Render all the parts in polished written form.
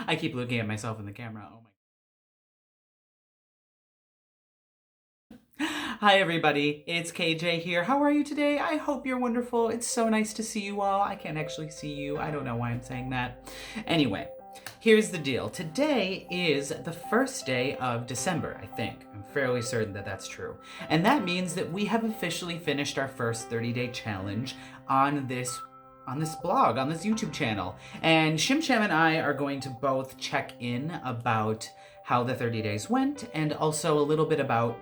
I keep looking at myself in the camera. Oh my. Hi, everybody. It's KJ here. How are you today? I hope you're wonderful. It's so nice to see you all. I can't actually see you. I don't know why I'm saying that. Anyway, here's the deal. Today is the first day of December, I think. I'm fairly certain that that's true. And that means that we have officially finished our first 30-day challenge on this blog, on this YouTube channel. And Shim Sham and I are going to both check in about how the 30 days went and also a little bit about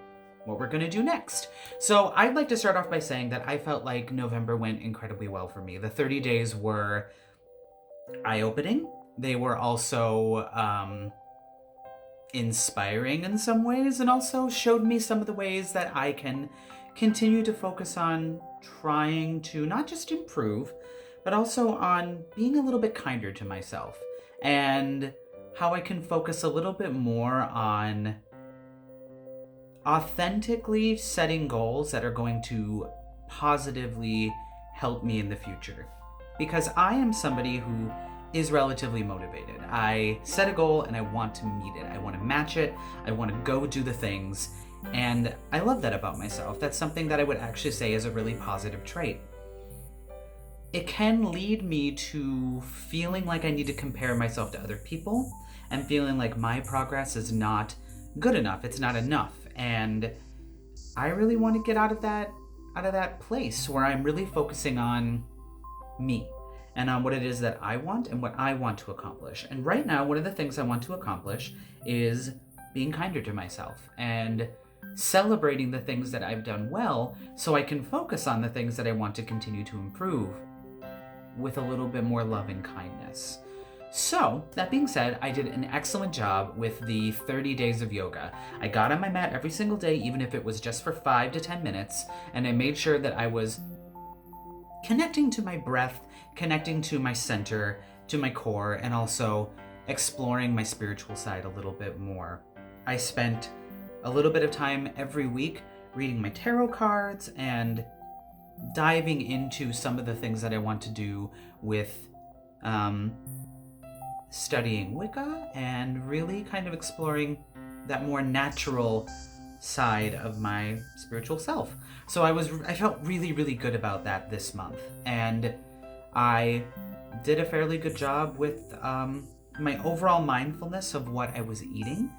what we're gonna do next. So I'd like to start off by saying that I felt like November went incredibly well for me. The 30 days were eye-opening. They were also inspiring in some ways, and also showed me some of the ways that I can continue to focus on trying to not just improve, but also on being a little bit kinder to myself, and how I can focus a little bit more on authentically setting goals that are going to positively help me in the future. Because I am somebody who is relatively motivated. I set a goal and I want to meet it. I want to match it. I want to go do the things. And I love that about myself. That's something that I would actually say is a really positive trait. It can lead me to feeling like I need to compare myself to other people and feeling like my progress is not good enough. It's not enough. And I really want to get out of that place where I'm really focusing on me and on what it is that I want and what I want to accomplish. And right now, one of the things I want to accomplish is being kinder to myself and celebrating the things that I've done well so I can focus on the things that I want to continue to improve with a little bit more love and kindness. So, that being said, I did an excellent job with the 30 days of yoga. I got on my mat every single day, even if it was just for 5 to 10 minutes, and I made sure that I was connecting to my breath, connecting to my center, to my core, and also exploring my spiritual side a little bit more. I spent a little bit of time every week reading my tarot cards and diving into some of the things that I want to do with studying Wicca and really kind of exploring that more natural side of my spiritual self. So I felt really, really good about that this month. And I did a fairly good job with my overall mindfulness of what I was eating,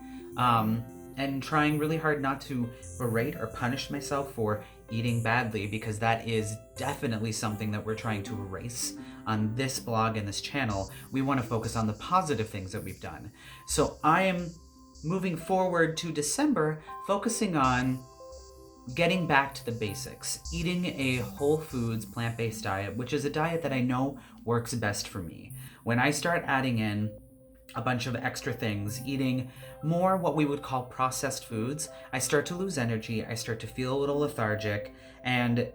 and trying really hard not to berate or punish myself for eating badly, because that is definitely something that we're trying to erase on this blog and this channel. We want to focus on the positive things that we've done. So I am moving forward to December, focusing on getting back to the basics, eating a whole foods, plant-based diet, which is a diet that I know works best for me. When I start adding in a bunch of extra things, eating more what we would call processed foods, I start to lose energy, I start to feel a little lethargic, and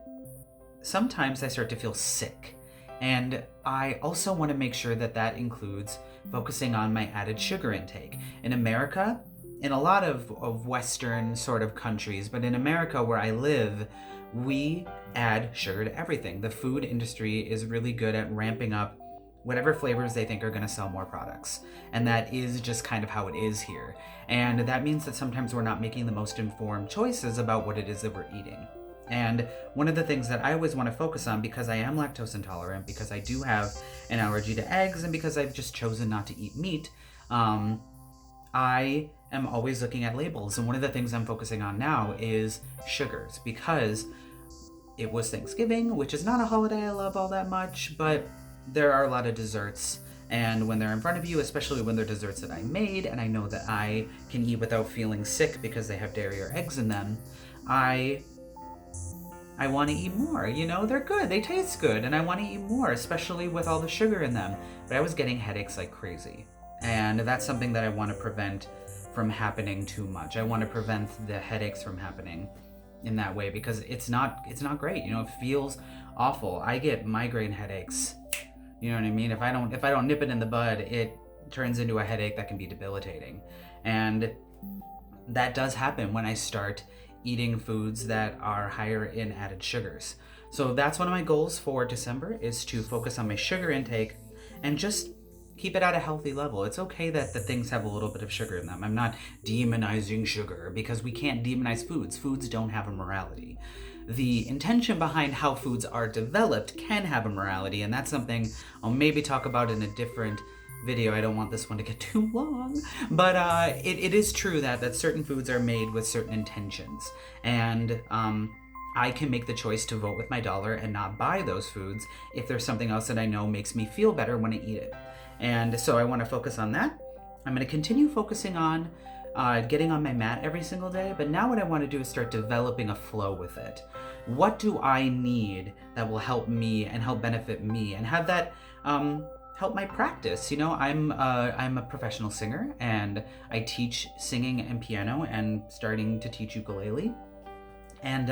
sometimes I start to feel sick. And I also want to make sure that that includes focusing on my added sugar intake. In America, in a lot of Western sort of countries, but in America where I live, we add sugar to everything. The food industry is really good at ramping up whatever flavors they think are going to sell more products. And that is just kind of how it is here. And that means that sometimes we're not making the most informed choices about what it is that we're eating. And one of the things that I always want to focus on, because I am lactose intolerant, because I do have an allergy to eggs, and because I've just chosen not to eat meat, I am always looking at labels. And one of the things I'm focusing on now is sugars, because it was Thanksgiving, which is not a holiday I love all that much, but there are a lot of desserts, and when they're in front of you, especially when they're desserts that I made and I know that I can eat without feeling sick because they have dairy or eggs in them, I want to eat more. You know, they're good, they taste good, and I want to eat more, especially with all the sugar in them. But I was getting headaches like crazy, and that's something that I want to prevent from happening too much. I want to prevent the headaches from happening in that way, because it's not great. You know, it feels awful. I get migraine headaches. You know what I mean? If I don't nip it in the bud, it turns into a headache that can be debilitating. And that does happen when I start eating foods that are higher in added sugars. So that's one of my goals for December, is to focus on my sugar intake and just keep it at a healthy level. It's okay that the things have a little bit of sugar in them. I'm not demonizing sugar because we can't demonize foods. Foods don't have a morality. The intention behind how foods are developed can have a morality, and that's something I'll maybe talk about in a different video. I don't want this one to get too long, but it is true that certain foods are made with certain intentions, and I can make the choice to vote with my dollar and not buy those foods if there's something else that I know makes me feel better when I eat it. And so I want to focus on that. I'm going to continue focusing on getting on my mat every single day, but now what I want to do is start developing a flow with it. What do I need that will help me and help benefit me and have that help my practice? You know, I'm a professional singer, and I teach singing and piano and starting to teach ukulele. And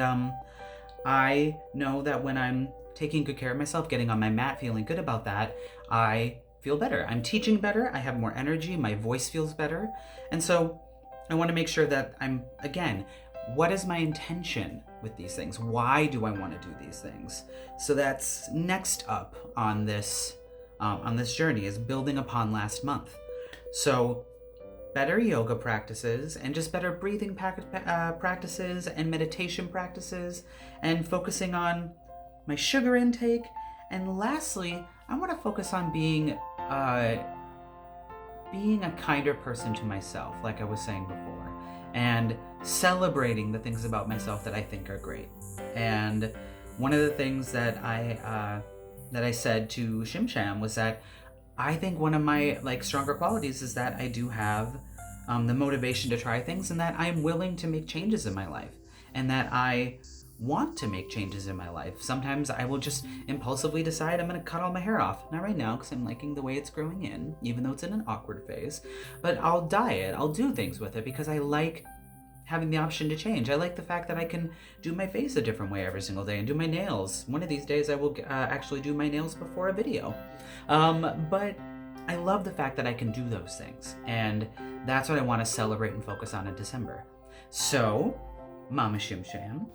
I know that when I'm taking good care of myself, getting on my mat, feeling good about that, I feel better. I'm teaching better. I have more energy. My voice feels better. And so I want to make sure that I'm, again, what is my intention with these things? Why do I want to do these things? So that's next up on this journey, is building upon last month. So better yoga practices and just better breathing practices and meditation practices, and focusing on my sugar intake. And lastly, I want to focus on being a kinder person to myself, like I was saying before, and celebrating the things about myself that I think are great. And one of the things that I said to Shim Sham was that I think one of my stronger qualities is that I do have the motivation to try things, and that I'm willing to make changes in my life, and that I want to make changes in my life. Sometimes I will just impulsively decide I'm going to cut all my hair off. Not right now, because I'm liking the way it's growing in, even though it's in an awkward phase. But I'll dye it. I'll do things with it because I like having the option to change. I like the fact that I can do my face a different way every single day and do my nails. One of these days I will actually do my nails before a video. But I love the fact that I can do those things. And that's what I want to celebrate and focus on in December. So, Mama Shim Sham,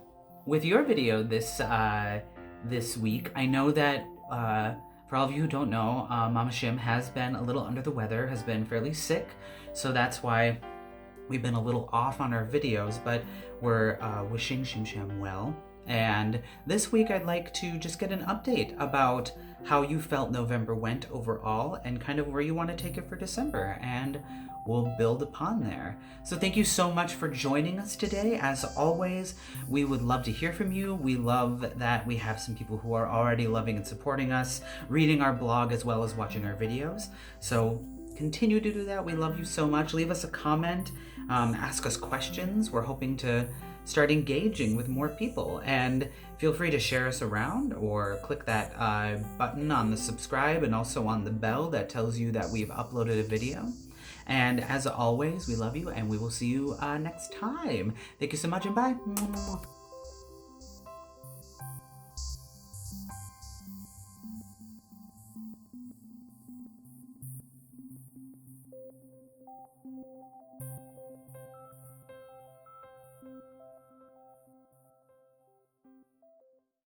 with your video this week, I know that for all of you who don't know, Mama Shim has been a little under the weather, has been fairly sick, so that's why we've been a little off on our videos, but we're wishing Shim Sham well. And this week I'd like to just get an update about how you felt November went overall and kind of where you want to take it for December, and we'll build upon there. So thank you so much for joining us today. As always, we would love to hear from you. We love that we have some people who are already loving and supporting us, reading our blog as well as watching our videos. So continue to do that. We love you so much. Leave us a comment, ask us questions. We're hoping to start engaging with more people, and feel free to share us around or click that button on the subscribe and also on the bell that tells you that we've uploaded a video. And as always, we love you, and we will see you next time. Thank you so much, and bye.